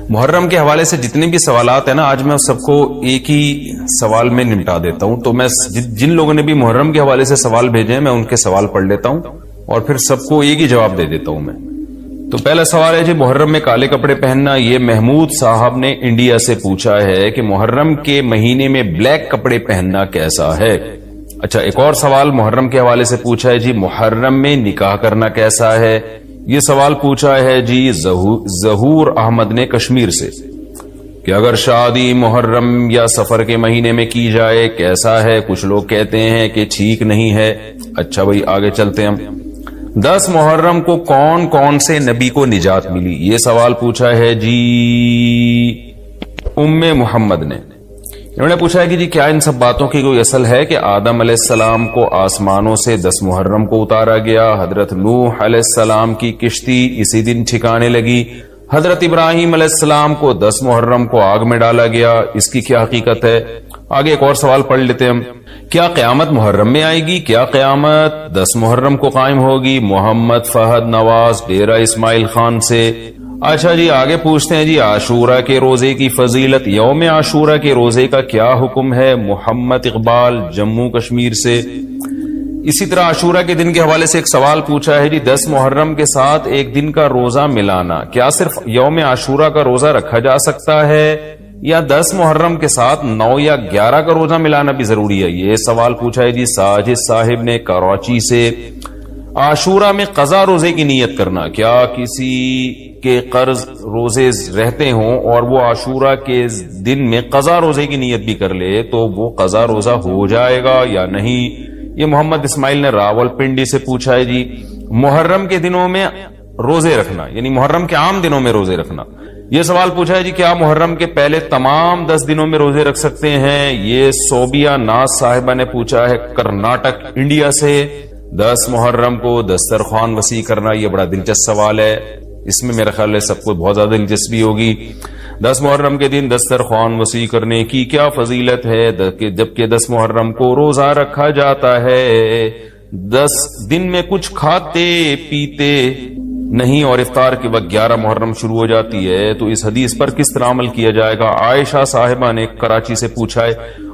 محرم کے حوالے سے جتنے بھی سوالات ہیں نا، آج میں سب کو ایک ہی سوال میں نمٹا دیتا ہوں. تو میں جن لوگوں نے بھی محرم کے حوالے سے سوال بھیجے ہیں میں ان کے سوال پڑھ لیتا ہوں اور پھر سب کو ایک ہی جواب دے دیتا ہوں میں. تو پہلا سوال ہے جی، محرم میں کالے کپڑے پہننا. یہ محمود صاحب نے انڈیا سے پوچھا ہے کہ محرم کے مہینے میں بلیک کپڑے پہننا کیسا ہے. اچھا، ایک اور سوال محرم کے حوالے سے پوچھا ہے جی، محرم میں نکاح کرنا کیسا ہے. یہ سوال پوچھا ہے جی ظہور احمد نے کشمیر سے کہ اگر شادی محرم یا سفر کے مہینے میں کی جائے کیسا ہے. کچھ لوگ کہتے ہیں کہ ٹھیک نہیں ہے. اچھا بھائی آگے چلتے ہیں ہم. 10 محرم کو کون کون سے نبی کو نجات ملی. یہ سوال پوچھا ہے جی محمد نے. انہوں نے پوچھا ہے کہ جی کیا ان سب باتوں کی کوئی اصل ہے کہ آدم علیہ السلام کو آسمانوں سے 10 محرم کو اتارا گیا، حضرت نوح علیہ السلام کی کشتی اسی دن ٹھکانے لگی، حضرت ابراہیم علیہ السلام کو 10 محرم کو آگ میں ڈالا گیا، اس کی کیا حقیقت ہے. آگے ایک اور سوال پڑھ لیتے ہم. کیا قیامت محرم میں آئے گی؟ کیا قیامت 10 محرم کو قائم ہوگی؟ محمد فہد نواز ڈیرہ اسماعیل خان سے. اچھا جی آگے پوچھتے ہیں جی عاشورہ کے روزے کی فضیلت. یوم عاشورہ کے روزے کا کیا حکم ہے؟ محمد اقبال جموں کشمیر سے. اسی طرح عاشورہ کے دن کے حوالے سے ایک سوال پوچھا ہے جی 10 محرم کے ساتھ ایک دن کا روزہ ملانا، کیا صرف یوم عاشورہ کا روزہ رکھا جا سکتا ہے یا 10 محرم کے ساتھ 9 یا 11 کا روزہ ملانا بھی ضروری ہے؟ یہ سوال پوچھا ہے جی ساجد صاحب نے کراچی سے. عاشورہ میں قضا روزے کی نیت کرنا، کیا کسی کے قرض روزے رہتے ہوں اور وہ عاشورہ کے دن میں قضا روزے کی نیت بھی کر لے تو وہ قضا روزہ ہو جائے گا یا نہیں؟ یہ محمد اسماعیل نے راول پنڈی سے پوچھا ہے جی محرم کے دنوں میں روزے رکھنا، یعنی محرم کے عام دنوں میں روزے رکھنا. یہ سوال پوچھا ہے جی کیا محرم کے پہلے تمام 10 دنوں میں روزے رکھ سکتے ہیں؟ یہ صوبیہ ناز صاحبہ نے پوچھا ہے کرناٹک انڈیا سے. 10 محرم کو دسترخوان وسیع کرنا، یہ بڑا دلچسپ سوال ہے، اس میں میرا خیال ہے سب کو بہت زیادہ دلچسپی ہوگی. 10 محرم کے دن دسترخوان وسیع کرنے کی کیا فضیلت ہے جبکہ 10 محرم کو روزہ رکھا جاتا ہے؟ 10 دن میں کچھ کھاتے پیتے نہیں اور افطار کے وقت 11 محرم شروع ہو جاتی ہے، تو اس حدیث پر کس طرح عمل کیا جائے گا؟ عائشہ صاحبہ نے کراچی سے پوچھا ہے.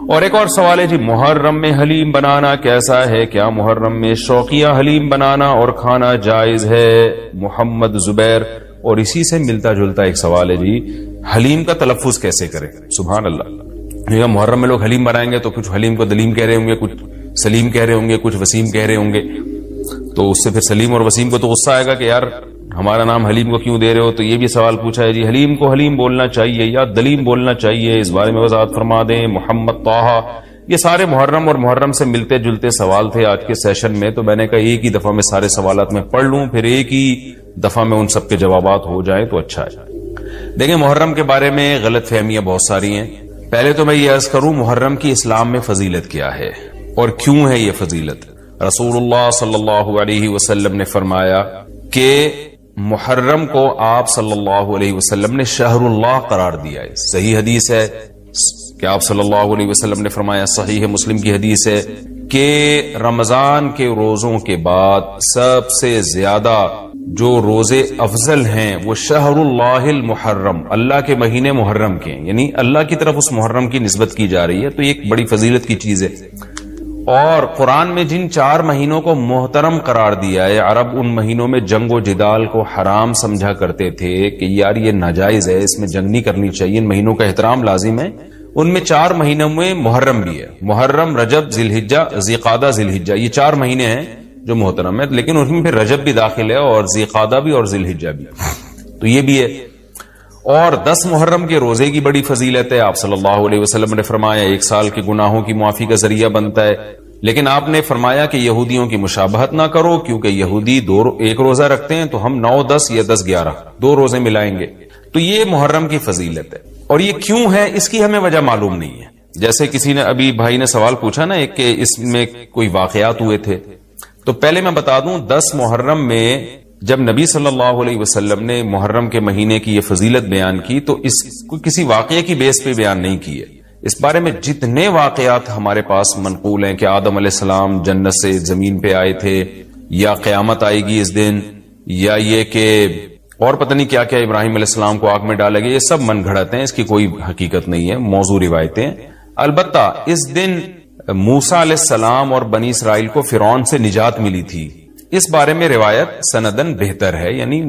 اور ایک اور سوال ہے جی محرم میں حلیم بنانا کیسا ہے؟ کیا محرم میں شوقیہ حلیم بنانا اور کھانا جائز ہے؟ محمد زبیر. اور اسی سے ملتا جلتا ایک سوال ہے جی حلیم کا تلفظ کیسے کریں؟ سبحان اللہ، محرم میں لوگ حلیم بنائیں گے تو کچھ حلیم کو دلیم کہہ رہے ہوں گے، کچھ سلیم کہہ رہے ہوں گے، کچھ وسیم کہہ رہے ہوں گے. تو اس سے پھر سلیم اور وسیم کو تو غصہ آئے گا کہ یار ہمارا نام حلیم کو کیوں دے رہے ہو. تو یہ بھی سوال پوچھا ہے جی حلیم کو حلیم بولنا چاہیے یا دلیم بولنا چاہیے؟ اس بارے میں وضاحت فرما دیں. محمد طاہا. یہ سارے محرم اور محرم سے ملتے جلتے سوال تھے آج کے سیشن میں، تو میں نے کہا ایک ہی دفعہ میں سارے سوالات میں پڑھ لوں، پھر ایک ہی دفعہ میں ان سب کے جوابات ہو جائیں تو اچھا ہے. دیکھیں محرم کے بارے میں غلط فہمیاں بہت ساری ہیں. پہلے تو میں یہ عرض کروں محرم کی اسلام میں فضیلت کیا ہے اور کیوں ہے یہ فضیلت. رسول اللہ صلی اللہ علیہ وسلم نے فرمایا کہ محرم کو آپ صلی اللہ علیہ وسلم نے شہر اللہ قرار دیا ہے. صحیح حدیث ہے کہ آپ صلی اللہ علیہ وسلم نے فرمایا، صحیح مسلم کی حدیث ہے کہ رمضان کے روزوں کے بعد سب سے زیادہ جو روزے افضل ہیں وہ شہر اللہ المحرم، اللہ کے مہینے محرم کے، یعنی اللہ کی طرف اس محرم کی نسبت کی جا رہی ہے. تو یہ ایک بڑی فضیلت کی چیز ہے. اور قرآن میں جن 4 مہینوں کو محترم قرار دیا ہے، عرب ان مہینوں میں جنگ و جدال کو حرام سمجھا کرتے تھے کہ یار یہ ناجائز ہے، اس میں جنگ نہیں کرنی چاہیے، ان مہینوں کا احترام لازم ہے. ان میں 4 مہینوں میں محرم بھی ہے. محرم، رجب، ذی الحجہ، ذی قعدہ، ذی الحجہ، یہ 4 مہینے ہیں جو محترم ہے، لیکن اس میں پھر رجب بھی داخل ہے اور ذی قعدہ بھی اور ذی الحجہ بھی، تو یہ بھی ہے. اور 10 محرم کے روزے کی بڑی فضیلت ہے. آپ صلی اللہ علیہ وسلم نے فرمایا 1 سال کے گناہوں کی معافی کا ذریعہ بنتا ہے. لیکن آپ نے فرمایا کہ یہودیوں کی مشابہت نہ کرو، کیونکہ یہودی 1 روزہ رکھتے ہیں تو ہم 9، 10 یا 10، 11 2 روزے ملائیں گے. تو یہ محرم کی فضیلت ہے. اور یہ کیوں ہے اس کی ہمیں وجہ معلوم نہیں ہے. جیسے کسی نے ابھی بھائی نے سوال پوچھا نا ایک کہ اس میں کوئی واقعات ہوئے تھے، تو پہلے میں بتا دوں 10 محرم میں جب نبی صلی اللہ علیہ وسلم نے محرم کے مہینے کی یہ فضیلت بیان کی تو اس کو کسی واقعے کی بیس پہ بیان نہیں کی ہے. اس بارے میں جتنے واقعات ہمارے پاس منقول ہیں کہ آدم علیہ السلام جنت سے زمین پہ آئے تھے، یا قیامت آئے گی اس دن، یا یہ کہ اور پتہ نہیں کیا کیا ابراہیم علیہ السلام کو آگ میں ڈالا گیا، یہ سب من گھڑت ہیں، اس کی کوئی حقیقت نہیں ہے، موضوع روایتیں ہیں۔ البتہ اس دن موسیٰ علیہ السلام اور بنی اسرائیل کو فرعون سے نجات ملی تھی، اس بارے میں روایت سندن بہتر ہے، یعنی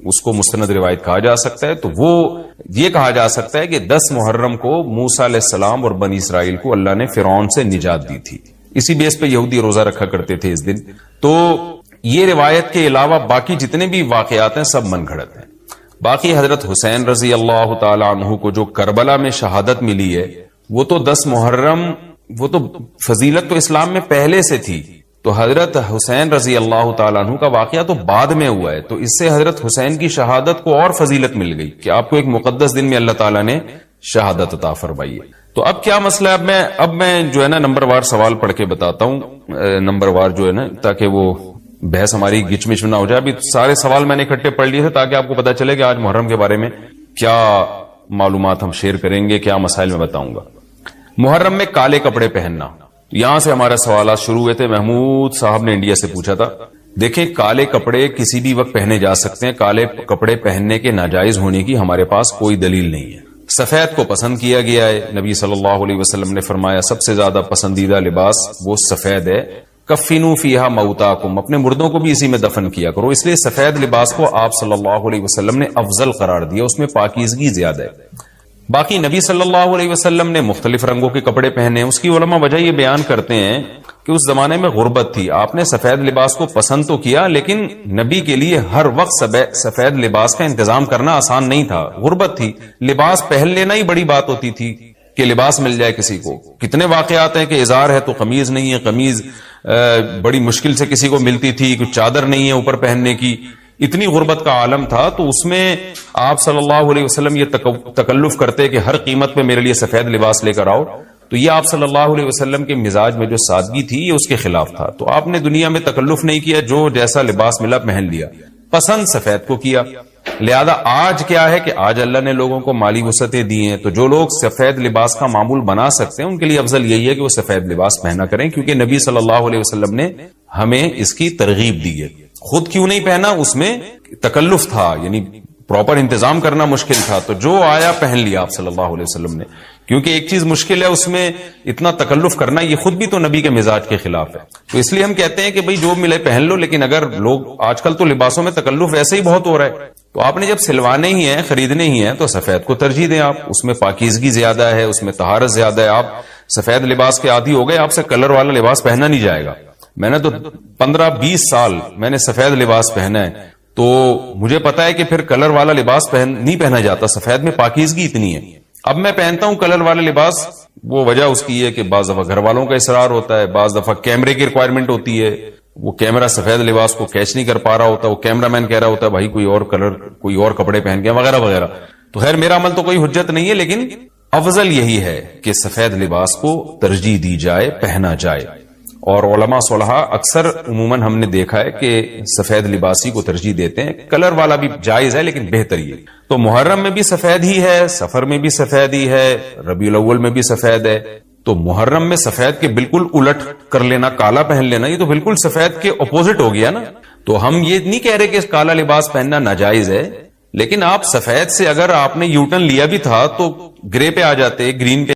اس کو مستند روایت کہا جا سکتا ہے۔ تو وہ یہ کہا جا سکتا ہے کہ 10 محرم کو موسیٰ علیہ السلام اور بنی اسرائیل کو اللہ نے فرعون سے نجات دی تھی، اسی بیس پہ یہودی روزہ رکھا کرتے تھے اس دن۔ تو یہ روایت کے علاوہ باقی جتنے بھی واقعات ہیں سب من گھڑت ہیں۔ باقی حضرت حسین رضی اللہ تعالی عنہ کو جو کربلا میں شہادت ملی ہے، وہ تو 10 محرم، وہ تو فضیلت تو اسلام میں پہلے سے تھی، تو حضرت حسین رضی اللہ تعالیٰ عنہ کا واقعہ تو بعد میں ہوا ہے، تو اس سے حضرت حسین کی شہادت کو اور فضیلت مل گئی کہ آپ کو ایک مقدس دن میں اللہ تعالیٰ نے شہادت عطا فرمائی ہے۔ تو اب کیا مسئلہ ہے؟ اب میں جو ہے نا نمبر وار سوال پڑھ کے بتاتا ہوں، نمبر وار جو ہے نا، تاکہ وہ بحث ہماری گچ مچ نہ ہو جائے۔ ابھی سارے سوال میں نے اکٹھے پڑھ لیے تھے تاکہ آپ کو پتا چلے کہ آج محرم کے بارے میں کیا معلومات ہم شیئر کریں گے، کیا مسائل میں بتاؤں گا۔ محرم میں کالے کپڑے پہننا، یہاں سے ہمارے سوالات شروع ہوئے تھے۔ محمود صاحب نے انڈیا سے پوچھا تھا۔ دیکھیں، کالے کپڑے کسی بھی وقت پہنے جا سکتے ہیں، کالے کپڑے پہننے کے ناجائز ہونے کی ہمارے پاس کوئی دلیل نہیں ہے۔ سفید کو پسند کیا گیا ہے، نبی صلی اللہ علیہ وسلم نے فرمایا سب سے زیادہ پسندیدہ لباس وہ سفید ہے۔ کفنوا فیہا موتاکم، اپنے مردوں کو بھی اسی میں دفن کیا کرو، اس لیے سفید لباس کو آپ صلی اللہ علیہ وسلم نے افضل قرار دیا، اس میں پاکیزگی زیادہ ہے۔ باقی نبی صلی اللہ علیہ وسلم نے مختلف رنگوں کے کپڑے پہنے، اس کی علماء وجہ یہ بیان کرتے ہیں کہ اس زمانے میں غربت تھی، آپ نے سفید لباس کو پسند تو کیا، لیکن نبی کے لیے ہر وقت سفید لباس کا انتظام کرنا آسان نہیں تھا، غربت تھی، لباس پہن لینا ہی بڑی بات ہوتی تھی کہ لباس مل جائے کسی کو۔ کتنے واقعات ہیں کہ ازار ہے تو قمیض نہیں ہے، قمیض بڑی مشکل سے کسی کو ملتی تھی، کچھ چادر نہیں ہے اوپر پہننے کی، اتنی غربت کا عالم تھا۔ تو اس میں آپ صلی اللہ علیہ وسلم یہ تکلف کرتے کہ ہر قیمت پہ میرے لیے سفید لباس لے کر آؤ، تو یہ آپ صلی اللہ علیہ وسلم کے مزاج میں جو سادگی تھی یہ اس کے خلاف تھا۔ تو آپ نے دنیا میں تکلف نہیں کیا، جو جیسا لباس ملا پہن لیا، پسند سفید کو کیا۔ لہذا آج کیا ہے کہ آج اللہ نے لوگوں کو مالی وسعتیں دی ہیں، تو جو لوگ سفید لباس کا معمول بنا سکتے ہیں ان کے لیے افضل یہی ہے کہ وہ سفید لباس پہنا کریں، کیونکہ نبی صلی اللہ علیہ وسلم نے ہمیں اس کی ترغیب دی ہے۔ خود کیوں نہیں پہنا؟ اس میں تکلف تھا، یعنی پراپر انتظام کرنا مشکل تھا، تو جو آیا پہن لیا آپ صلی اللہ علیہ وسلم نے، کیونکہ ایک چیز مشکل ہے اس میں اتنا تکلف کرنا، یہ خود بھی تو نبی کے مزاج کے خلاف ہے۔ تو اس لیے ہم کہتے ہیں کہ بھئی جو ملے پہن لو، لیکن اگر لوگ آج کل تو لباسوں میں تکلف ویسے ہی بہت ہو رہا ہے، تو آپ نے جب سلوانے ہی ہیں، خریدنے ہی ہیں، تو سفید کو ترجیح دیں آپ، اس میں پاکیزگی زیادہ ہے، اس میں طہارت زیادہ ہے۔ آپ سفید لباس کے عادی ہو گئے، آپ سے کلر والا لباس پہنا نہیں جائے گا۔ میں نے تو 15-20 سال میں نے سفید لباس پہنا ہے، تو مجھے پتا ہے کہ پھر کلر والا لباس نہیں پہنا جاتا، سفید میں پاکیزگی اتنی ہے۔ اب میں پہنتا ہوں کلر والا لباس، وہ وجہ اس کی ہے کہ بعض دفعہ گھر والوں کا اصرار ہوتا ہے، بعض دفعہ کیمرے کی ریکوائرمنٹ ہوتی ہے، وہ کیمرہ سفید لباس کو کیچ نہیں کر پا رہا ہوتا، وہ کیمرہ مین کہہ رہا ہوتا ہے بھائی کوئی اور کلر، کوئی اور کپڑے پہن کے وغیرہ وغیرہ۔ تو خیر میرا عمل تو کوئی حجت نہیں ہے، لیکن افضل یہی ہے کہ سفید لباس کو ترجیح دی جائے، پہنا جائے، اور علماء صلحاء اکثر عموماً ہم نے دیکھا ہے کہ سفید لباسی کو ترجیح دیتے ہیں، کلر والا بھی جائز ہے لیکن بہتر یہ۔ تو محرم میں بھی سفید ہی ہے، سفر میں بھی سفید ہی ہے، ربیع الاول میں بھی سفید ہے، تو محرم میں سفید کے بالکل الٹ کر لینا، کالا پہن لینا، یہ تو بالکل سفید کے اپوزٹ ہو گیا نا۔ تو ہم یہ نہیں کہہ رہے کہ کالا لباس پہننا ناجائز ہے، لیکن آپ سفید سے اگر آپ نے یوٹرن لیا بھی تھا تو گرے پہ آ جاتے، گرین پہ